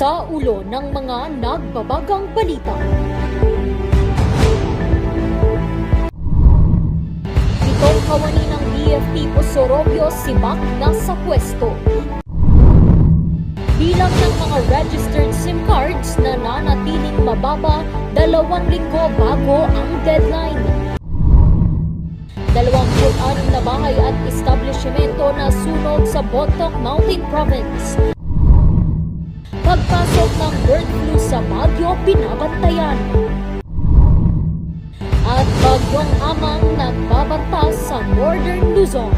sa ulo ng mga nagbabagang balita. Itong kawani ng BFP Posorobio sibak na sa pwesto. Bilang ng mga registered SIM cards na nanatiling mababa 2 linggo bago ang deadline. 26 na bahay at establishmento na sunog sa Bontoc Mountain Province. Pagpasok ng bird flu sa Baguio binabantayan. At bagyong hamang nagbabanta sa Northern Luzon.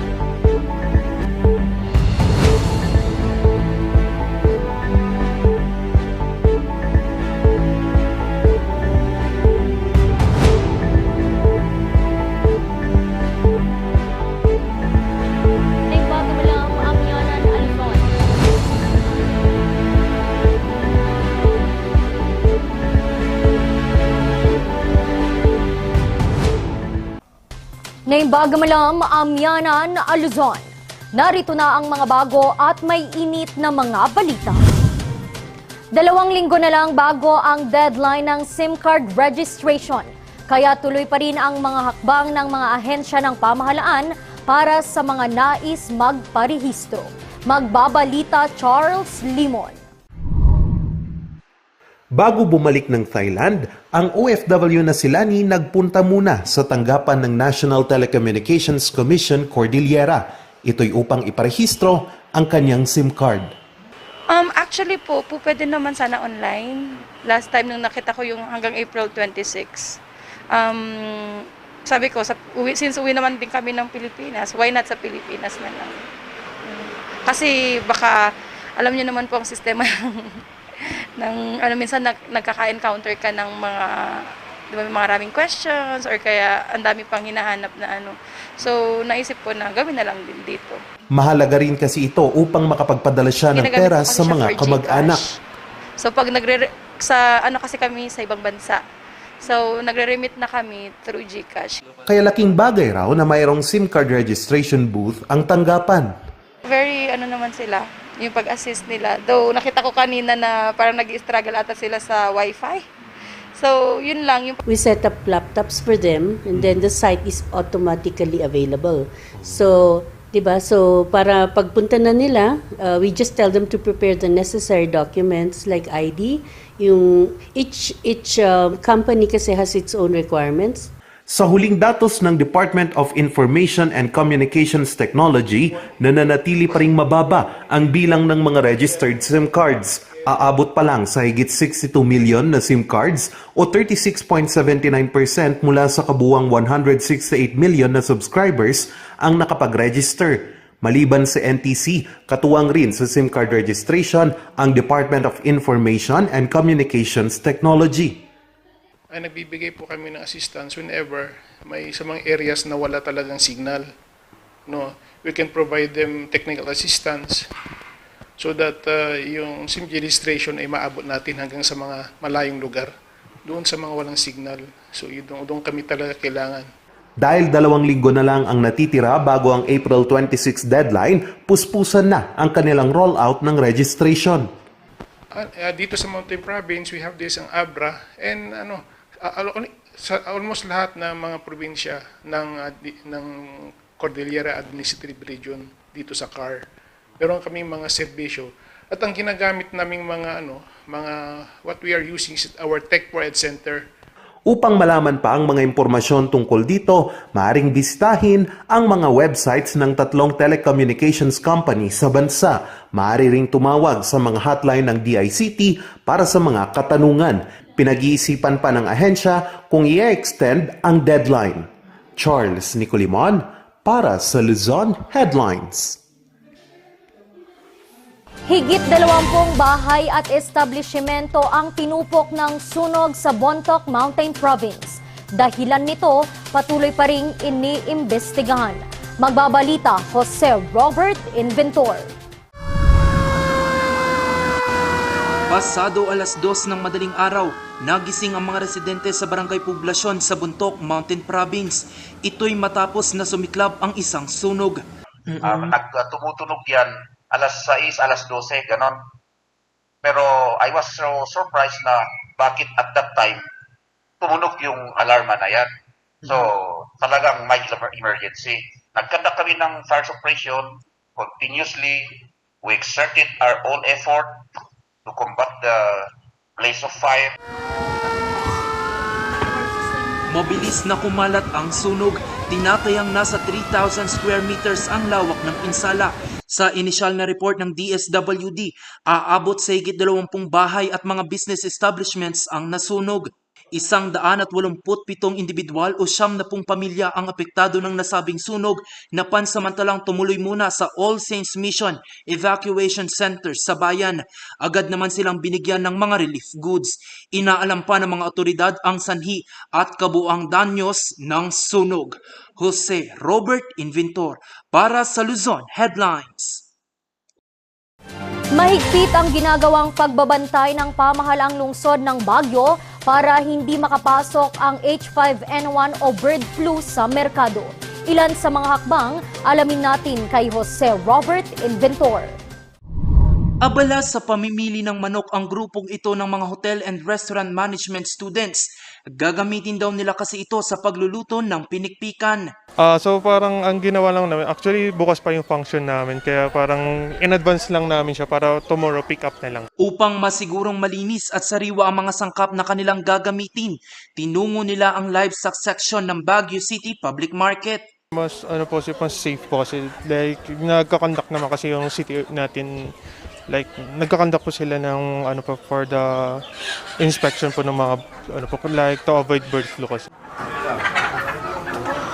Naimbaga malam amyanan Luzon. Narito na ang mga bago at may init na mga balita. 2 linggo na lang bago ang deadline ng SIM card registration. Kaya tuloy pa rin ang mga hakbang ng mga ahensya ng pamahalaan para sa mga nais magparehistro. Magbabalita Charles Limon. Bago bumalik ng Thailand, ang OFW na si Lani nagpunta muna sa tanggapan ng National Telecommunications Commission Cordillera. Ito'y upang iparehistro ang kanyang SIM card. Actually po pwede naman sana online. Last time nung nakita ko yung hanggang April 26. Sabi ko, since uwi naman din kami ng Pilipinas, why not sa Pilipinas na lang? Kasi baka, alam niyo naman po ang sistema minsan nagkaka-encounter ka ng mga, di ba, may maraming questions or kaya ang dami pang hinahanap na ano. So, naisip ko na gawin na lang din dito. Mahalaga rin kasi ito upang makapagpadala siya ng pera sa mga kamag-anak. So, pag kasi kami sa ibang bansa. So, nagre-remit na kami through GCash. Kaya laking bagay raw na mayroong SIM card registration booth ang tanggapan. Very naman sila, yung pag-assist nila. Though nakita ko kanina na parang nag-struggle ata sila sa Wi-Fi. So, yun lang. We set up laptops for them and then the site is automatically available. So, diba? So, para pagpunta na nila, we just tell them to prepare the necessary documents like ID. Each company kasi has its own requirements. Sa huling datos ng Department of Information and Communications Technology, nananatili pa ring mababa ang bilang ng mga registered SIM cards. Aabot pa lang sa higit 62 million na SIM cards o 36.79% mula sa kabuuang 168 million na subscribers ang nakapag-register. Maliban sa NTC, katuwang rin sa SIM card registration ang Department of Information and Communications Technology. Ay nagbibigay po kami ng assistance whenever may sa mga areas na wala talagang signal. No, we can provide them technical assistance so that yung SIM registration ay maabot natin hanggang sa mga malayong lugar, doon sa mga walang signal. So doon kami talaga kailangan. Dahil 2 linggo na lang ang natitira bago ang April 26 deadline, puspusan na ang kanilang rollout ng registration. Dito sa Mountain Province, we have this ang ABRA and sa almost lahat ng mga probinsya ng Cordillera Administrative Region dito sa CAR. Meron kaming mga serbisyo at ang ginagamit naming mga what we are using is our Tech for Ed Center. Upang malaman pa ang mga impormasyon tungkol dito, maaaring bisitahin ang mga websites ng 3 telecommunications company sa bansa. Maaari ring tumawag sa mga hotline ng DICT para sa mga katanungan. Pinag-iisipan pa ng ahensya kung i-extend ang deadline. Charles Nicolimon para sa Luzon Headlines. Higit 20 bahay at establishmento ang tinupok ng sunog sa Bontoc Mountain Province. Dahilan nito, patuloy pa ring iniimbestigahan. Magbabalita Jose Robert Inventor. Pasado 2:00 ng madaling araw, nagising ang mga residente sa Barangay Poblasyon sa Bontoc Mountain Province. Ito'y matapos na sumiklab ang isang sunog. Tumutunog yan, 6, 12, ganon. Pero I was so surprised na bakit at that time tumunog yung alarma na yan. So, talagang may emergency. Nagkanda kami ng fire suppression continuously. We exerted our own effort to combat the blaze of fire. Mabilis na kumalat ang sunog, tinatayang nasa 3,000 square meters ang lawak ng pinsala. Sa inisyal na report ng DSWD, aabot sa higit 20 bahay at mga business establishments ang nasunog. 187 individual o 70 pamilya ang apektado ng nasabing sunog na pansamantalang tumuloy muna sa All Saints Mission Evacuation Center sa bayan. Agad naman silang binigyan ng mga relief goods. Inaalam pa ng mga otoridad ang sanhi at kabuang danyos ng sunog. Jose Robert Inventor para sa Luzon Headlines. Mahigpit ang ginagawang pagbabantay ng pamahalaang lungsod ng Baguio para hindi makapasok ang H5N1 o bird flu sa merkado. Ilan sa mga hakbang, alamin natin kay Jose Robert Inventor. Abala sa pamimili ng manok ang grupong ito ng mga hotel and restaurant management students. Gagamitin daw nila kasi ito sa pagluluto ng pinikpikan. So parang ang ginawa lang namin, actually bukas pa yung function namin, kaya parang in advance lang namin siya para tomorrow pick up na lang. Upang masigurong malinis at sariwa ang mga sangkap na kanilang gagamitin, tinungo nila ang livestock section ng Baguio City Public Market. Mas mas safe po kasi like nagka-conduct naman kasi yung city natin, like nagka-conduct po sila ng for the inspection po ng mga like to avoid bird flu kasi.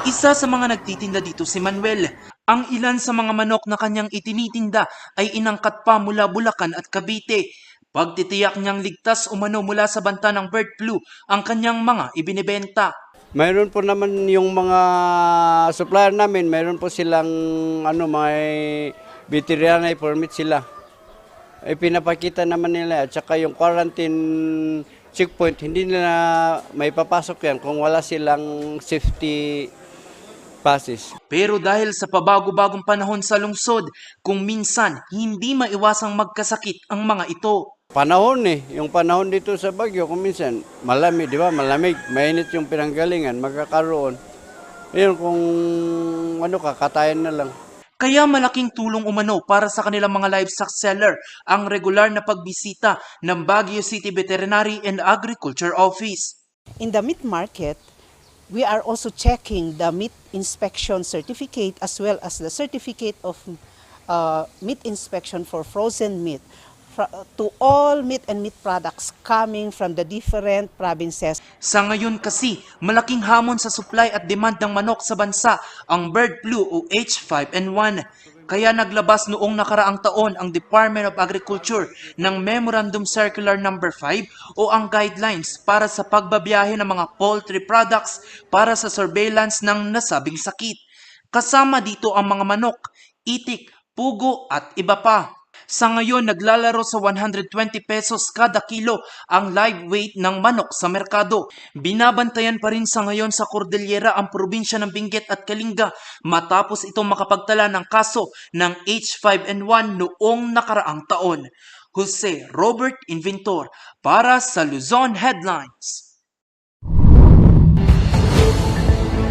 Isa sa mga nagtitinda dito si Manuel. Ang ilan sa mga manok na kanyang itinitinda ay inangkat pa mula Bulacan at Cavite. Pagtitiyak niyang ligtas umano mula sa banta ng bird flu ang kanyang mga ibinibenta. Mayroon po naman yung mga supplier namin, mayroon po silang may veterinary permit sila. Pinapakita naman nila at saka yung quarantine checkpoint, hindi nila may papasok yan kung wala silang safety passes. Pero dahil sa pabago-bagong panahon sa lungsod, kung minsan hindi maiwasang magkasakit ang mga ito. Panahon yung panahon dito sa Baguio, kung minsan malamig, di ba? Malamig, mainit yung pinanggalingan, magkakaroon. Yun kung kakatayan na lang. Kaya malaking tulong umano para sa kanilang mga livestock seller ang regular na pagbisita ng Baguio City Veterinary and Agriculture Office. In the meat market, we are also checking the meat inspection certificate as well as the certificate of meat inspection for frozen meat to all meat and meat products coming from the different provinces. Sa ngayon kasi, malaking hamon sa supply at demand ng manok sa bansa ang bird flu o H5N1. Kaya naglabas noong nakaraang taon ang Department of Agriculture ng Memorandum Circular No. 5 o ang guidelines para sa pagbabiyahe ng mga poultry products para sa surveillance ng nasabing sakit. Kasama dito ang mga manok, itik, pugo at iba pa. Sa ngayon, naglalaro sa 120 pesos kada kilo ang live weight ng manok sa merkado. Binabantayan pa rin sa ngayon sa Cordillera ang probinsya ng Benguet at Kalinga matapos itong makapagtala ng kaso ng H5N1 noong nakaraang taon. Jose Robert Inventor para sa Luzon Headlines.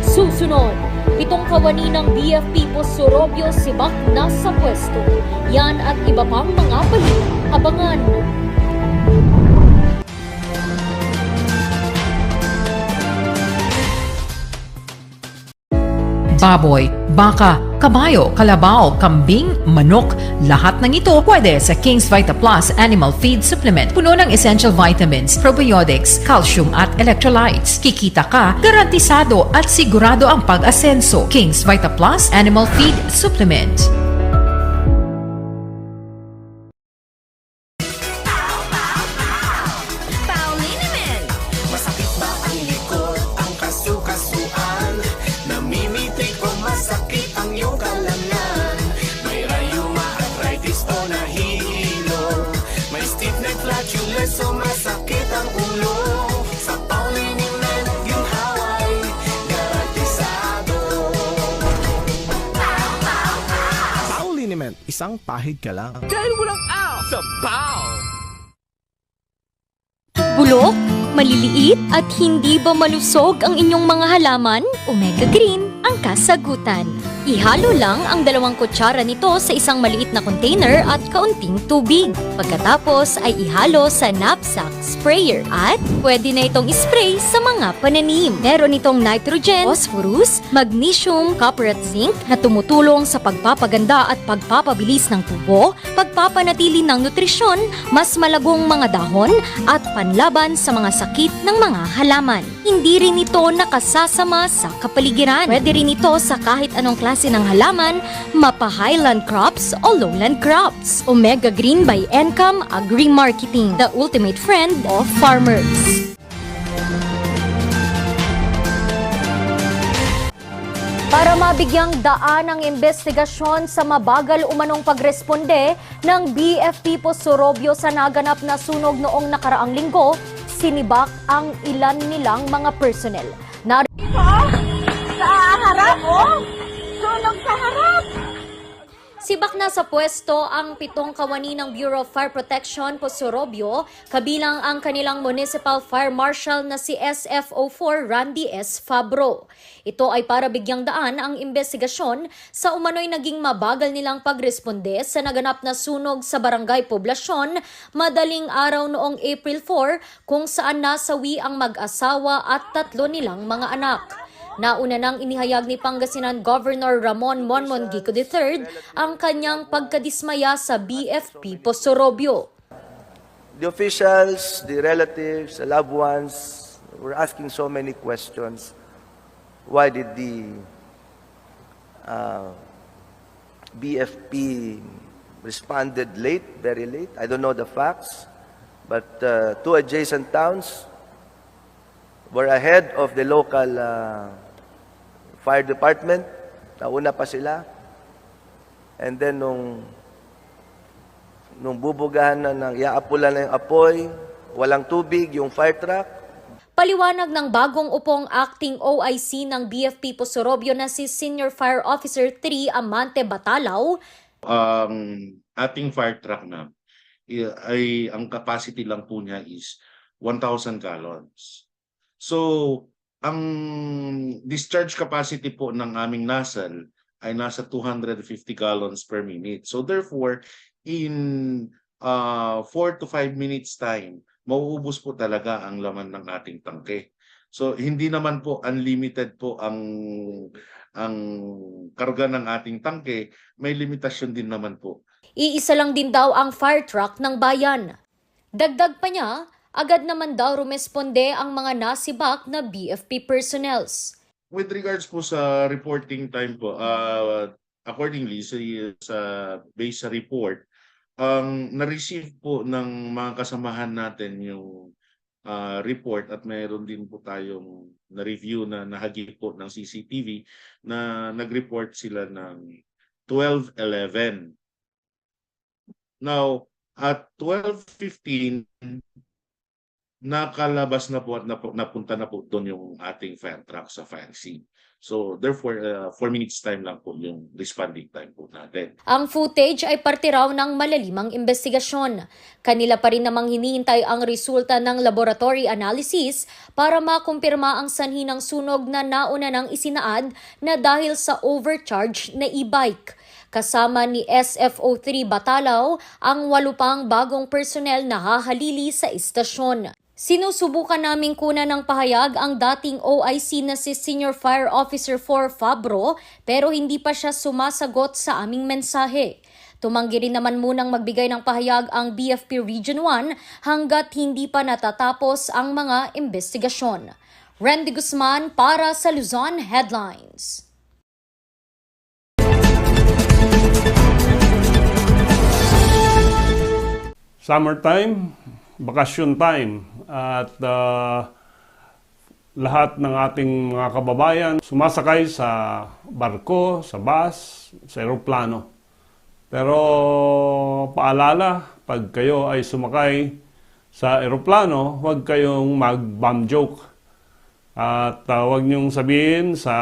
Susunod, 7 kawani ng BFP Posorobio sibak na sa pwesto. Yan at iba pang mga balita. Abangan! Baboy, baka, kabayo, kalabaw, kambing, manok, lahat ng ito pwede sa King's Vita Plus Animal Feed Supplement. Puno ng essential vitamins, probiotics, calcium at electrolytes. Kikita ka, garantisado at sigurado ang pag-asenso. King's Vita Plus Animal Feed Supplement. So masakit ang ulo sa Paulinimen, yung haway garantisado. Paulinimen, isang pahid ka lang. Dahil walang out sa PAO. bulok, maliliit at hindi ba malusog ang inyong mga halaman? Omega Green ang kasagutan. Ihalo lang ang 2 kutsara nito sa isang maliit na container at kaunting tubig. Pagkatapos ay ihalo sa knapsack sprayer at pwede na itong ispray sa mga pananim. Meron itong nitrogen, phosphorus, magnesium, copper at zinc na tumutulong sa pagpapaganda at pagpapabilis ng tubo, pagpapanatili ng nutrisyon, mas malagong mga dahon at panlaban sa mga sakit ng mga halaman. Hindi rin ito nakasasama sa kapaligiran. Pwede rin ito sa kahit anong klase ng halaman, mapa highland crops o lowland crops. Omega Green by Encam Agri-Marketing, the ultimate friend of farmers. Para mabigyang daan ang investigasyon sa mabagal umanong pagresponde ng BFP Posorobio sa naganap na sunog noong nakaraang linggo, sinibak ang ilan nilang mga personnel. Sibak na sa pwesto ang 7 kawani ng Bureau of Fire Protection Posorobio, kabilang ang kanilang Municipal Fire Marshal na si SFO4 Randy S. Fabro. Ito ay para bigyang daan ang investigasyon sa umano'y naging mabagal nilang pagresponde sa naganap na sunog sa Barangay Poblasyon madaling araw noong April 4 kung saan nasawi ang mag-asawa at 3 nilang mga anak. Nauna nang inihayag ni Pangasinan Governor Ramon Monmon Gico III ang kanyang pagkadismaya sa BFP Posorobio. The officials, the relatives, the loved ones were asking so many questions. Why did the BFP responded late, very late? I don't know the facts, but 2 adjacent towns were ahead of the local fire department. Nauna pa sila. And then nung bubugahan na iaapulan na yung apoy, walang tubig, yung fire truck. Paliwanag ng bagong upong acting OIC ng BFP Posorobio na si Senior Fire Officer 3 Amante Batalaw. Ating fire truck na ay ang capacity lang po niya is 1,000 gallons. So, ang discharge capacity po ng aming nozzle ay nasa 250 gallons per minute. So therefore, in 4 to 5 minutes time, mauubos po talaga ang laman ng ating tangke. So hindi naman po unlimited po ang karga ng ating tangke, may limitasyon din naman po. Iisa lang din daw ang fire truck ng bayan. Dagdag pa niya, agad naman daw rumesponde ang mga nasibak na BFP personnels. With regards po sa reporting time po, accordingly sa base sa report, na-receive po ng mga kasamahan natin yung report at mayroon din po tayong na-review na nahagip po ng CCTV na nag-report sila ng 12:11. Now, at 12:15, nakalabas na po at napunta na po doon yung ating fire truck sa fire scene. So therefore, 4 minutes time lang po yung responding time po natin. Ang footage ay parte raw ng malalimang investigasyon. Kanila pa rin namang hinihintay ang resulta ng laboratory analysis para makumpirma ang sanhi ng sunog na nauna nang isinaad na dahil sa overcharge na e-bike. Kasama ni SFO3 Batalaw ang 8 pang bagong personnel na hahalili sa istasyon. Sinusubukan naming kunan ng pahayag ang dating OIC na si Senior Fire Officer 4 Fabro pero hindi pa siya sumasagot sa aming mensahe. Tumanggi rin naman munang magbigay ng pahayag ang BFP Region 1 hanggat hindi pa natatapos ang mga investigasyon. Randy Guzman para sa Luzon Headlines. Summertime, bakasyon time, at lahat ng ating mga kababayan sumasakay sa barko, sa bus, sa eroplano. Pero paalala, pag kayo ay sumakay sa eroplano, huwag kayong mag-bomb joke. At huwag niyong sabihin sa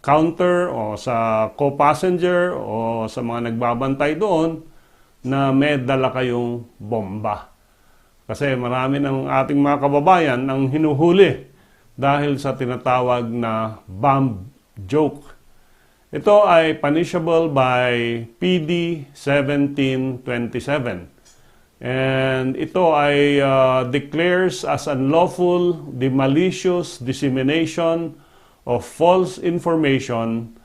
counter o sa co-passenger o sa mga nagbabantay doon na may dala kayong bomba. Kasi marami ng ating mga kababayan ang hinuhuli dahil sa tinatawag na bomb joke. Ito ay punishable by PD 1727. And ito ay declares as unlawful the malicious dissemination of false information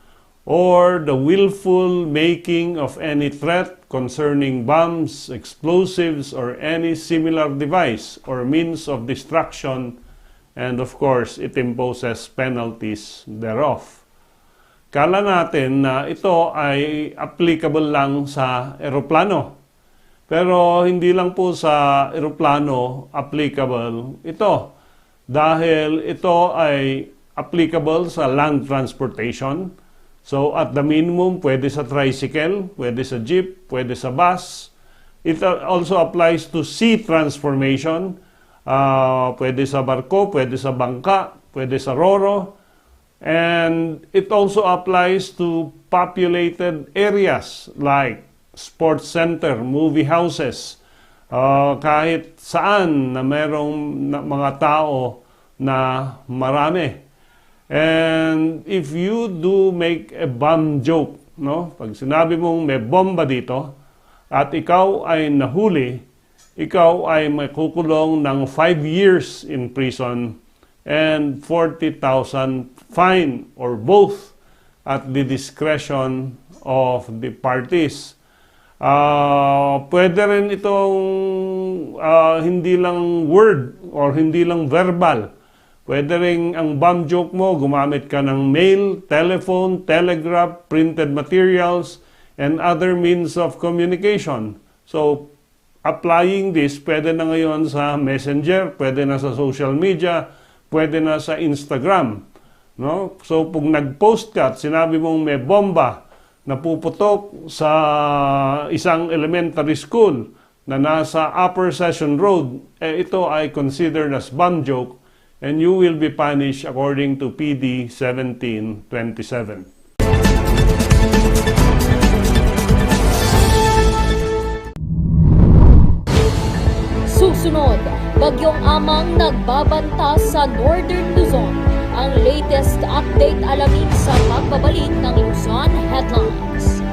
or the willful making of any threat concerning bombs, explosives, or any similar device or means of destruction, and of course, it imposes penalties thereof. Kala natin na ito ay applicable lang sa eroplano. Pero hindi lang po sa eroplano applicable ito. Dahil ito ay applicable sa land transportation. So at the minimum, pwede sa tricycle, pwede sa jeep, pwede sa bus. It also applies to sea transformation. Pwede sa barko, pwede sa bangka, pwede sa roro. And it also applies to populated areas like sports center, movie houses, kahit saan na merong mga tao na marami. And if you do make a bomb joke, no? Pag sinabi mong may bomba dito at ikaw ay nahuli, ikaw ay may kukulong ng 5 years in prison and 40,000 fine or both at the discretion of the parties. Pwede rin itong hindi lang word or hindi lang verbal. Pwede rin ang bomb joke mo, gumamit ka ng mail, telephone, telegraph, printed materials, and other means of communication. So, applying this, pwede na ngayon sa Messenger, pwede na sa social media, pwede na sa Instagram. No? So, pag nag-post ka at sinabi mong may bomba, napuputok sa isang elementary school na nasa Upper Session Road, ito ay considered as bomb joke and you will be punished according to PD 1727. Susunod, Bagyong Amang nagbabanta sa Northern Luzon. Ang latest update alamin sa pagbabalik ng Luzon Headlines.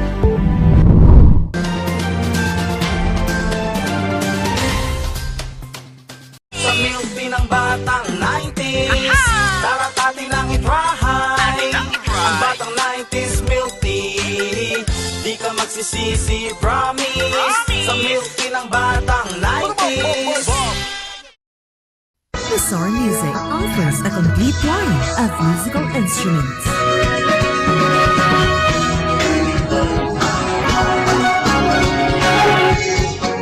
Sa milk ng batang 90s, tara't atin lang i-try. Ang batang 90s milk tea, di ka magsisisi, promise. Sa milk ng batang 90s. Bizarre Music offers a complete line of musical instruments.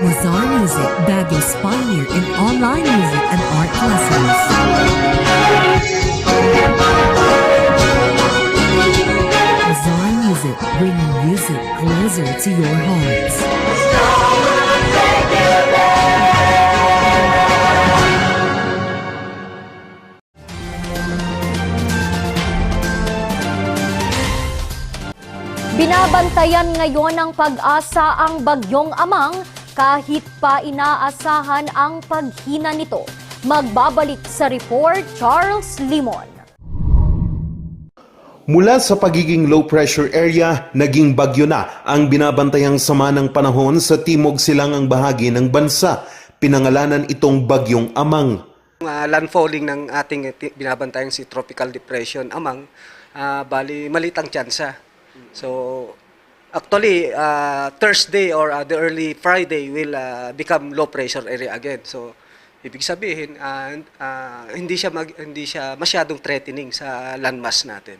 Bizarre Music, Baguio's pioneer in online music and art lessons. Bizarre Music, bringing music closer to your hearts. Binabantayan ngayon ng Pag-asa ang Bagyong Amang kahit pa inaasahan ang paghina nito. Magbabalik sa report, Charles Limon. Mula sa pagiging low pressure area, naging bagyo na ang binabantayang sama ng panahon sa timog silangang bahagi ng bansa. Pinangalanan itong Bagyong Amang. Landfalling ng ating binabantayang si Tropical Depression Amang, bali maliit ang tsansa. So, actually, Thursday or the early Friday will become low pressure area again. So, ibig sabihin, hindi siya masyadong threatening sa landmass natin.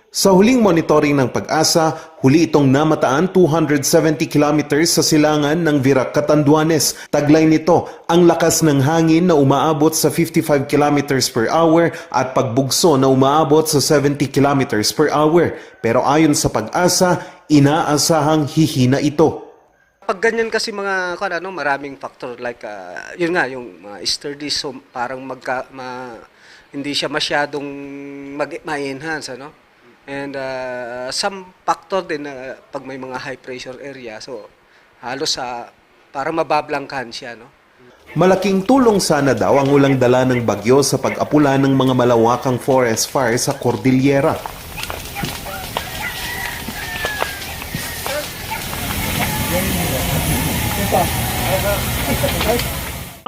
Sa huling monitoring ng Pag-asa, huli itong namataan 270 kilometers sa silangan ng Virac, Catanduanes. Taglay nito ang lakas ng hangin na umaabot sa 55 kilometers per hour at pagbugso na umaabot sa 70 kilometers per hour. Pero ayon sa Pag-asa, inaasahang hihina ito. Pag ganyan kasi maraming factor like yun nga yung easterly, so parang hindi siya masyadong ma-enhance, ano? And some factor din na pag may mga high pressure area, so halos para mabablangkan siya, no? Malaking tulong sana daw ang ulang dala ng bagyo sa pag-apula ng mga malawakang forest fire sa Cordillera.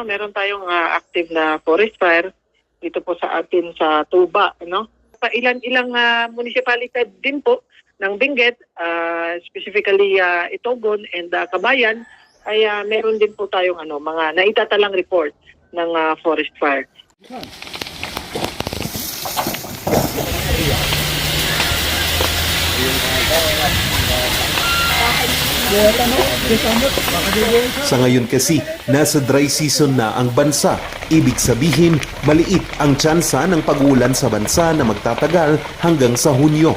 Meron tayong active na forest fire dito po sa atin sa Tuba, no? Sa ilang municipality din po ng Benguet, specifically Itogon and Kabayan, ay meron din po tayong mga naitatalang report ng forest fire. Sa ngayon kasi, nasa dry season na ang bansa. Ibig sabihin, maliit ang tsansa ng pag-ulan sa bansa na magtatagal hanggang sa Hunyo.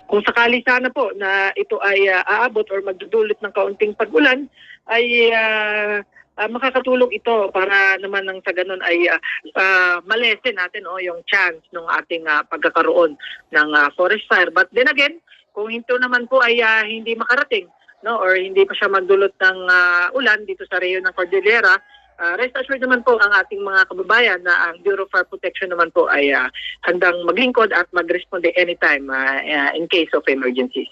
Kung sakali sana po na ito ay aabot or magdudulot ng kaunting pag-ulan, ay makakatulong ito para naman nang sa ganun ay malesen natin yung chance ng ating pagkakaroon ng forest fire. But then again, kung ito naman po ay hindi makarating, or hindi pa siya magdulot ng ulan dito sa rehiyon ng Cordillera, rest assured naman po ang ating mga kababayan na ang Bureau of Fire Protection naman po ay handang maglingkod at mag-responde anytime in case of emergency.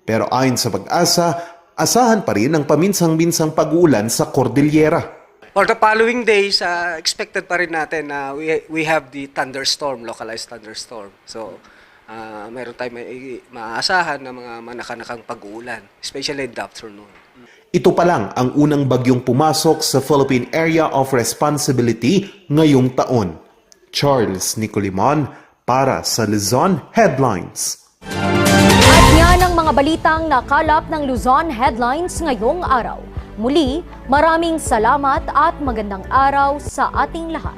Pero ayon sa Pag-asa, asahan pa rin ang paminsang-minsang pag-ulan sa Cordillera. For the following days, expected pa rin natin na we have the thunderstorm, localized thunderstorm. So, meron tayong maaasahan na mga manakanakang pag-uulan, especially in the afternoon. Ito pa lang ang unang bagyong pumasok sa Philippine Area of Responsibility ngayong taon. Charles Nicolimon para sa Luzon Headlines. At yan ang mga balitang nakalap ng Luzon Headlines ngayong araw. Muli, maraming salamat at magandang araw sa ating lahat.